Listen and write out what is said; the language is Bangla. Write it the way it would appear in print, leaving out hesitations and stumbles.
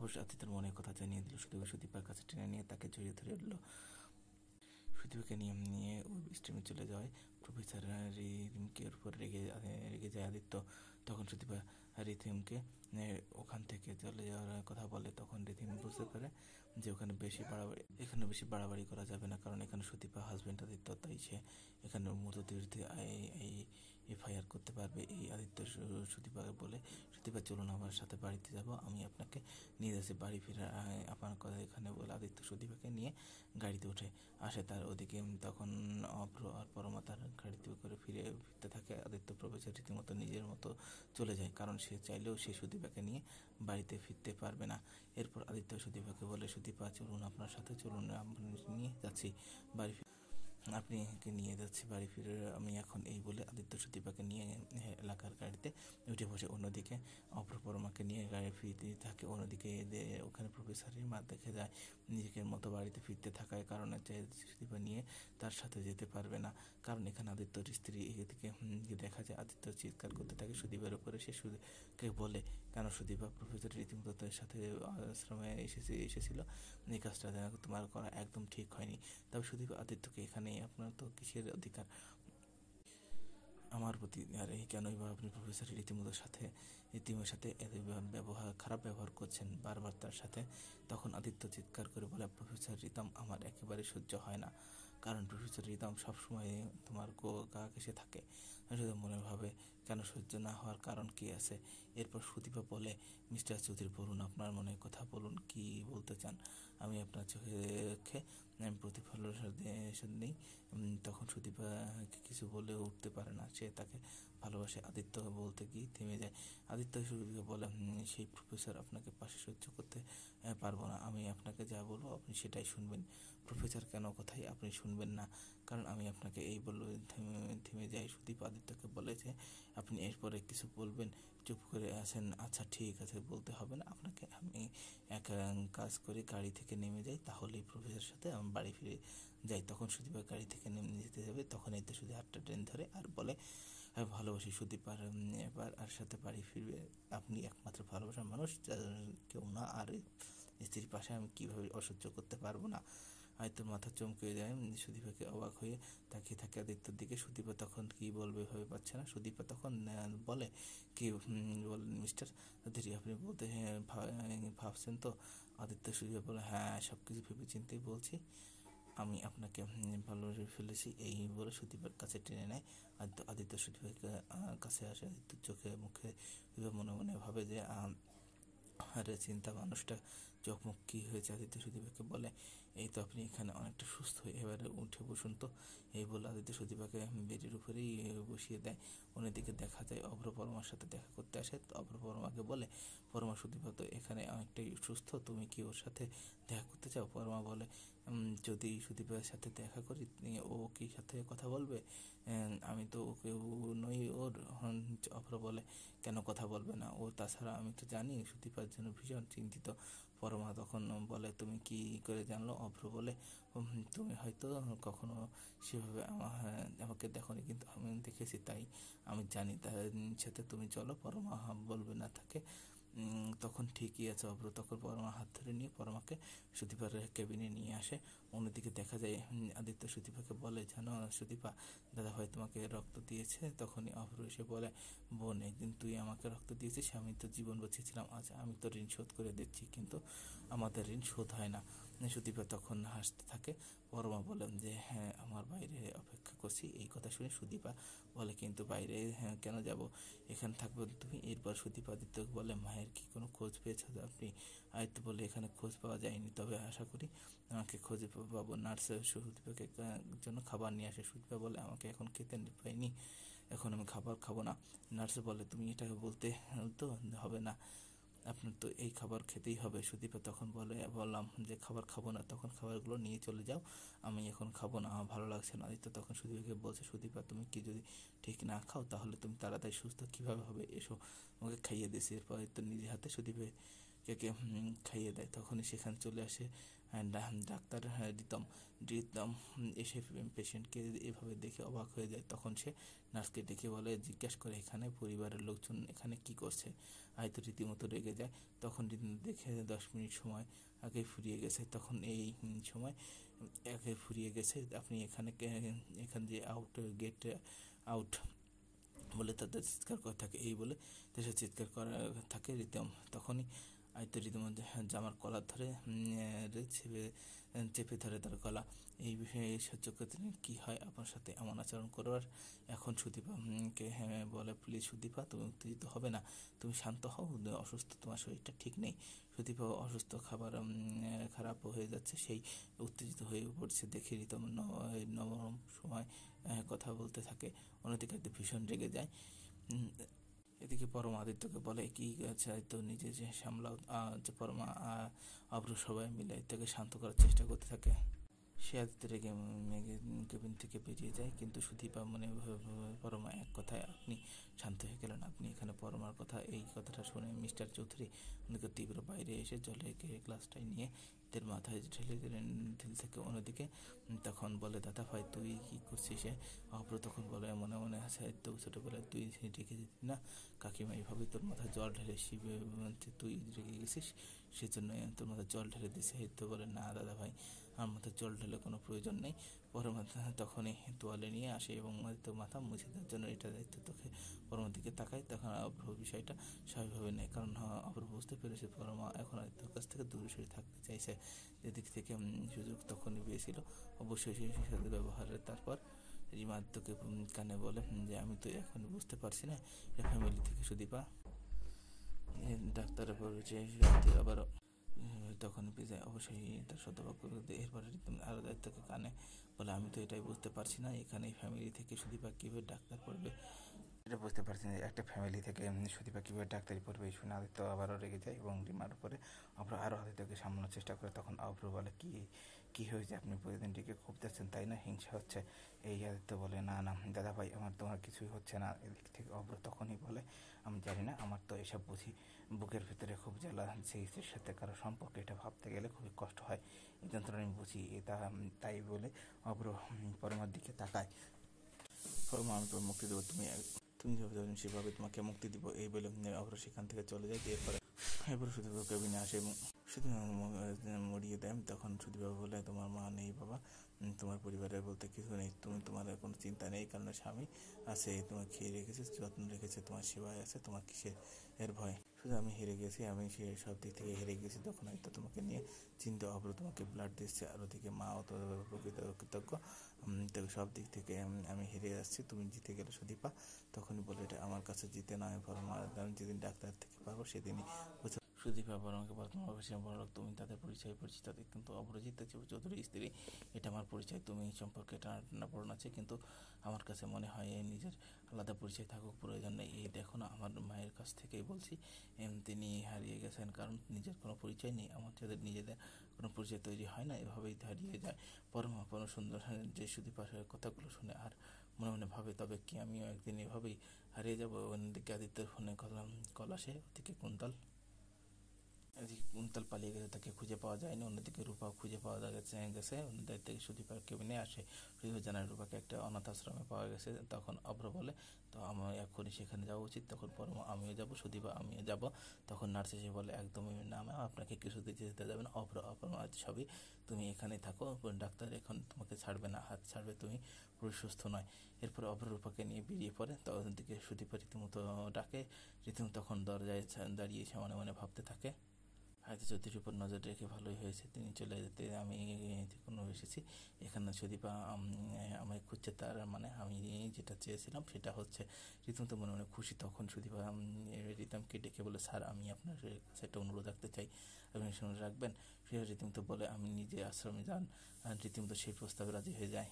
অবশ্য আদিত্যর মনের কথা জানিয়ে দিল। সুদীপার কাছে টেনে নিয়ে তাকে জড়িয়ে ধরে উঠল। সুদীপাকে নিয়ে ওই স্ট্রিমে চলে যাওয়ায় প্রফেসর রিথিমকে উপর রেগে যায় আদিত্য। তখন সুদীপা রিথিমকে ওখান থেকে চলে যাওয়ার কথা বলে। তখন রিথিম বুঝতে পারে যে এখানে বেশি বাড়াবাড়ি করা যাবে না, কারণ এখানে সুদীপা হাজবেন্ড আদিত্য, তাই সে এখানে মূলত এফআইআর করতে পারবে। এই আদিত্য সুদীপাকে বলে, সুদীপা চলুন আমার সাথে বাড়িতে যাব, আমি আপনাকে নিয়ে যাচ্ছি বাড়ি ফিরে আপনার কথা এখানে বলে আদিত্য সুদীপাকে নিয়ে গাড়িতে উঠে আসে। তার ওদিকে তখন অভ্র আর পরমা তার গাড়িতে করে ফিরতে থাকে। আদিত্য প্রফেসর রীতিমতো নিজের মতো চলে যায়, কারণ সে চাইলেও সে সুদীপাকে নিয়ে বাড়িতে ফিরতে পারবে না। এরপর আদিত্য সুদীপাকে বলে, সুদীপা চলুন আপনার সাথে, চলুন নিয়ে যাচ্ছি বাড়ি, আপনাকে নিয়ে যাচ্ছি বাড়ি ফিরে আমি এখন। এই বলে আদিত্য সুদীপাকে নিয়ে এলাকার গাড়িতে উঠে বসে। অন্যদিকে অপর পরমাকে নিয়ে গাড়ি ফিরতে থাকে। অন্যদিকে ওখানে প্রফেসরের মা দেখে যায় নিজের মতো বাড়িতে ফিরতে থাকায় কারণে সুদীপা নিয়ে তার সাথে যেতে পারবে না, কারণ এখানে আদিত্যর স্ত্রী এদিকে দেখা যায় আদিত্য চিৎকার করতে থাকে সুদীপার উপরে। সে সুদীপকে বলে, কেন সুদীপা, প্রফেসর রীতিমতো তার সাথে আশ্রমে এসেছিল, এই কাজটা তোমার করা একদম ঠিক হয়নি। তবে সুদীপা আদিত্যকে এখানে আপনার তো কিসের অধিকার আমার প্রতি, আর এই কেনই বা আপনি প্রফেসর রীতিমতোর সাথে খারাপ ব্যবহার করছেন বারবার তার সাথে। তখন আদিত্য চিৎকার করে বলে, প্রফেসর রিতম, আমার একেবারে সহ্য হয় না, কারণ প্রফেসর রিতম সবসময় তোমার গা ঘেঁষে থাকে। শুধু মনে ভাবে কেন সহ্য না হওয়ার কারণ কি আছে। এরপর সুদীপা বলে, মিস্টার চৌধুরী বলুন, আপনার মনের কথা বলুন, কি বলতে চান, আমি আপনার চোখে প্রতিফলন নেই। তখন সুদীপা কিছু বলে উঠতে পারে না, সে তাকে ভালোবাসে। আদিত্য বলতে গিয়ে থেমে যায়। আদিত্য সুদীপকে বলে, সেই প্রফেসর আপনাকে পাশে সহ্য করতে পারবো না, আমি আপনাকে যা বলবো আপনি সেটাই শুনবেন। প্রফেসর কেন কথাই আপনি শুনবেন না, কারণ আমি আপনাকে এই বলবো। থেমে যায়। সুদীপ আদিত্যকে বলে যে, আপনি এরপরে কিছু বলবেন, চুপ করে আছেন, আচ্ছা ঠিক আছে, বলতে হবে না আপনাকে, আমি এক কাজ করি, গাড়ি থেকে নেমে যাই, তাহলেই প্রফেসরের সাথে আমি বাড়ি ফিরে যাই। তখন সুদীপা গাড়ি থেকে নেমে যেতে যাবে, তখন এতে শুধু হাতটা ট্রেন ধরে আর বলে, ভালোবাসি সুদীপ, আর এবার আর সাথে বাড়ি ফিরবে, আপনি একমাত্র ভালোবাসার মানুষ, কেউ না, আর স্ত্রীর পাশে আমি কীভাবে অসহ্য করতে পারবো না। আদিত্যর মাথা চমকে যায়। সুদীপাকে অবাক হয়ে তাকিয়ে থাকে আদিত্যর দিকে। সুদীপা তখন কি বলবে ভেবে পাচ্ছে না। সুদীপা তখন বলে, কি বলেন মিস্টার চৌধুরী, আপনি বলতে ভাবছেন তো? আদিত্য সুদীপা বলে, হ্যাঁ, সব কিছু ভেবে চিন্তেই বলছি, আমি আপনাকে ভালোবেসে ফেলেছি। এই বলে সুদীপার কাছে টেনে নেয়। আদিত্য সুদীপার কাছে আসে। আদিত্যর চোখে মুখে মনে মনে ভাবে যে, আরে চিন্তা, মানুষটা চোখ মুখ কী হয়েছে। আদিত্য সুদীপাকে বলে, এই তো আপনি এখানে অনেকটা সুস্থ, এবারে উঠে বসুন তো। এই বলে আদিত্য সুদীপাকে বেডের উপরেই বসিয়ে দেয়। অন্যদিকে দেখা যায় অভ্র পরমার সাথে দেখা করতে আসে। অভ্র পরমাকে বলে, পরমা, সুদীপা তো এখানে অনেকটাই সুস্থ, তুমি কি ওর সাথে দেখা করতে চাও? পরমা বলে, যদি সুদীপার সাথে দেখা করি ও কি সাথে কথা বলবে? আমি তো কেউ নই ওর। অভ্র বলে, কেন কথা বলবে না ও? তাছাড়া আমি তো জানি সুদীপার জন্য ভীষণ চিন্তিত। পরমা তখন বলে, তুমি কি করে জানলো? অভ্র বলে, তুমি হয়তো কখনো সেভাবে আমাকে দেখোনি, কিন্তু আমি দেখেছি, তাই আমি জানি। তার সাথে তুমি চলো। পরমা বলবে না থাকে। তখন ঠিকই আছে। অভ্র তখন পরমার হাত ধরে নিয়ে পরমাকে সুদীপার কেবিনে নিয়ে আসে। অন্যদিকে দেখা যায় আদিত্য সুদীপাকে বলে, জানো সুদীপা, দাদা ভাই তোমাকে রক্ত দিয়েছে। তখনই অভ্র এসে বলে, বোন, একদিন তুই আমাকে রক্ত দিয়েছিস, আমি তো জীবন বাঁচিয়েছিলাম, আজ আমি তো ঋণ শোধ করে দিচ্ছি, কিন্তু আমাদের ঋণ শোধ হয় না। সুদীপা তখন হাসতে থাকে। পরমা বলেন যে, হ্যাঁ, আমার বাইরে অপেক্ষা করছি। এই কথা শুনে সুদীপা বলে, কিন্তু বাইরে কেন যাব, এখানে থাকবো তুমি? এরপর সুদীপা আদিত্যকে বলে, মায়ের কি কোনো খোঁজ পেয়েছো আপনি? আদিত্য বলে, এখানে খোঁজ পাওয়া যায়নি, তবে আশা করি আমাকে খোঁজে পাবো। নার্স সুদীপাকে জন্য খাবার নিয়ে আসে। সুদীপা বলে, আমাকে এখন খেতে পাইনি, এখন আমি খাবার খাবো না। নার্স বলে, তুমি এটা বলতে তো হবে না, আপনার তো এই খাবার খেতেই হবে। সুদীপা তখন বললাম যে খাবার খাবো না, তখন খাবারগুলো নিয়ে চলে যাও, আমি এখন খাবো না, আমার ভালো লাগছে না। আদিত্য তখন সুদীপাকে বলছে, সুদীপা তুমি কি যদি ঠিক না খাও তাহলে তুমি তাড়াতাড়ি সুস্থ কীভাবে হবে, এসো আমাকে খাইয়ে দিয়েছি। এরপর আদিত্য নিজে হাতে কেকে খাইয়ে দেয়। তখনই সেখানে চলে আসে ডাক্তার রিতম। রিতম এসে পেশেন্টকে এভাবে দেখে অবাক হয়ে যায়। তখন সে নার্সকে ডেকে বলে, জিজ্ঞাসা করে এখানে পরিবারের লোকজন এখানে কি করছে। হয়তো রীতিমতো রেগে যায়। তখন রীতিমতো দেখে 10 মিনিট সময় আগে ফুরিয়ে গেছে। তখন এই সময় আগে ফুরিয়ে গেছে, আপনি এখান যে আউট গেট আউট বলে তাদের চিৎকার করে থাকে। এই বলে দেশে চিৎকার করা থাকে রিতম। তখনই আয়ত্ত রীতিমধ্যে জামার কলার ধরে চেপে ধরে তার গলা। এই বিষয়ে সহ্য করতে কী হয় আপনার সাথে এমন আচরণ করবার। এখন সুদীপাকে বলে, প্লিজ সুদীপা, তুমি উত্তেজিত হবে না, তুমি শান্ত হও, অসুস্থ, তোমার শরীরটা ঠিক নেই। সুদীপা অসুস্থ, খারাপ হয়ে যাচ্ছে, সেই উত্তেজিত হয়ে পড়ছে দেখে রিতম নরম সময় কথা বলতে থাকে। অন্যদিকে ভীষণ রেগে যায়। এদিকে পরমা আদিত্যকে বলে, কি তো নিজে যে সামলাও। যে পরমা অব্র সবাই মিলে আদিত্যকে শান্ত করার চেষ্টা করতে থাকে। সে আদিত্য রেগে কেবিন থেকে বেরিয়ে যায়, কিন্তু সুদীপা পরমা এক কথায়, আপনি শান্ত হয়ে গেলেন, আপনি এখানে পরমার কথা। এই কথাটা শুনে মিস্টার চৌধুরী অনেকে তীব্র বাইরে এসে জলের গ্লাসটাই নিয়ে এদের মাথায় ঢেলে দিলেন ঢিল থেকে। অন্যদিকে তখন বলে, দাদা ভাই তুই কী করছিস? অব্র তখন বলে, মনে মনে আছে তো ছোটোবেলায় তুই রেখে দিতি না কাকিমা, এইভাবেই তোর মাথায় জল ঢেলে তুই রেখে গেছিস, সেজন্য তোর মাথায় জল ঢেলে দিছে। তো বলে, না দাদা ভাই, আমার মাথায় জল ঢেলে কোনো প্রয়োজন নেই। পরে তখনই তোয়ালে নিয়ে আসে এবং তো মাথা মুছে দেওয়ার জন্য এটা দায়িত্ব তোকে। পরমার দিকে তাকায়, তখন অভ্র বিষয়টা স্বাভাবিকভাবে নেয়, কারণ অভ্র বুঝতে পেরেছে পরমা এখন আদিত্যর কাছ থেকে দূরে সরে থাকতে চাইছে। যেদিক থেকে সুযোগ তখনই পেয়েছিল, অবশ্যই সেই সাথে ব্যবহারের। তারপর রিমা আদিত্যকে কানে বলে যে, আমি তো এখন বুঝতে পারছি না ফ্যামিলি থেকে সুদীপা ডাক্তারের পরিচয় আবার তখন বিজয় অবশ্যই তার শতভাগ এরপরে আরও দায়িত্বকে কানে বলে, আমি তো এটাই বুঝতে পারছি না এখানে ফ্যামিলি থেকে সুদীপা কীভাবে ডাক্তার পড়বে। এটা বুঝতে পারছি না একটা ফ্যামিলি থেকে সুদীপা কীভাবে ডাক্তারি পড়বে। এই শুনে আদিত্য আবারও রেগে যায় এবং রিমার উপরে অভ্র আরও আদিত্যকে সামলানোর চেষ্টা করে। তখন অভ্র বলে, কী হয়েছে, আপনি প্রতিদিন ডেকে খুব যাচ্ছেন তাই না, হিংসা হচ্ছে? এই আদিত্য বলে, না না দাদা ভাই, তোমার কিছুই হচ্ছে না। এদিক থেকে অভ্র তখনই বলে, আমি জানি না, আমার তো এসব বুঝি, বুকের ভিতরে খুব জ্বালা, সেই সাথে কারো সম্পর্কে এটা ভাবতে গেলে খুবই কষ্ট হয়, এই যন্ত্রণা আমি বুঝি। তাই বলে অভ্র পরমার দিকে তাকায়। পরমা, আমি তোমার মুক্তি দেবো, তুমি যেভাবে যাবেন সেভাবে তোমাকে মুক্তি দিব। এই বলে অভ্র সেখান থেকে চলে যায়। এরপরে সুদীপবাবু কেবিনে আসে এবং সুদীপবাবু মরিয়ে দেয়। তখন সুদীপবাবু বলে, তোমার মা নেই বাবা, তোমার পরিবারের বলতে কিছু নেই, তোমার কোনো চিন্তা নেই, কারণ স্বামী আছে, তোমার খেয়ে রেখেছে, যত্ন রেখেছে, তোমার সেবায় আছে, তোমার কিসের এর ভয়। শুধু আমি হেরে গেছি, আমি সে সব দিক থেকে হেরে গেছি, তখন হয়তো তোমাকে নিয়ে চিন্তা। অব্র তোমাকে ব্লাড দিচ্ছে, আর ওদিকে মাও তো প্রকৃত কৃতজ্ঞ। তবে সব দিক থেকে আমি হেরে যাচ্ছি, তুমি জিতে গেলে সুদীপা। তখনই বলে, এটা আমার কাছে জিতে নয়, বরং আমি যেদিন ডাক্তার থেকে পারবো সেদিনই। সুদীপা বরংকে বর্তমান অবশ্যই বড়, তুমি তাদের পরিচয় পরিচিত, তাদের কিন্তু অপরাজিত চৌধুরীর স্ত্রী, এটা আমার পরিচয়। তুমি সম্পর্কে টানাপোড়েন আছে, কিন্তু আমার কাছে মনে হয় নিজের আলাদা পরিচয় থাকুক, প্রয়োজন নেই। এই দেখো না, আমার মায়ের কাছ থেকেই বলছি, তিনি হারিয়ে গেছেন কারণ নিজের কোনো পরিচয় নেই। আমাদের নিজেদের কোনো পরিচয় তৈরি হয় না, এভাবেই হারিয়ে যায়। পরমা সুন্দর যে সুদীপার কথাগুলো শুনে আর মনে মনে ভাবে, তবে কি আমিও একদিন এভাবেই হারিয়ে যাবো। অন্যদিকে আদিত্যের ফোনে কল আসে, ওদিকে কুন্তল পালিয়ে গেছে, তাকে খুঁজে পাওয়া যায়নি। অন্যদিকে রূপাও খুঁজে পাওয়া গেছে। অন্যদের থেকে সুদীপার কেবিনে আসে। সুদীপা জানায় রূপাকে একটা অনাথ আশ্রমে পাওয়া গেছে। তখন অভ্র বলে, তো আমার এখনই সেখানে যাওয়া উচিত। তখন পরমা, আমিও যাবো, সুদীপা আমিও যাব। তখন নার্স এসে বলে, একদমই না ম্যাম, আপনাকে কিছুতে যেতে দেবে না। অপরমা সবই, তুমি এখানেই থাকো, ডাক্তার এখন তোমাকে ছাড়বে না, হাত ছাড়বে, তুমি পুরো সুস্থ নয়। এরপরে অভ্র রূপাকে নিয়ে বেরিয়ে পড়ে। তখন দিকে সুদীপা রীতিমতো ডাকে। রীতিমতো তখন দরজায় দাঁড়িয়ে মনে মনে ভাবতে থাকে, হয়তো চৌধুরীর উপর নজর রেখে ভালোই হয়েছে, তিনি চলে যেতে আমি কোনো এসেছি এখানে। সুদীপা আমায় খুঁজছে, তার মানে আমি যেটা চেয়েছিলাম সেটা হচ্ছে। রীতিমতো মনে মনে খুশি। তখন সুদীপা রিতমকে ডেকে বলে, স্যার, আমি আপনার কাছে একটা অনুরোধ রাখতে চাই, আপনি শুনে রাখবেন? সে রীতিমতো বলে, আমি নিজে আশ্রমে যান। রীতিমতো সেই প্রস্তাবে রাজি হয়ে যায়।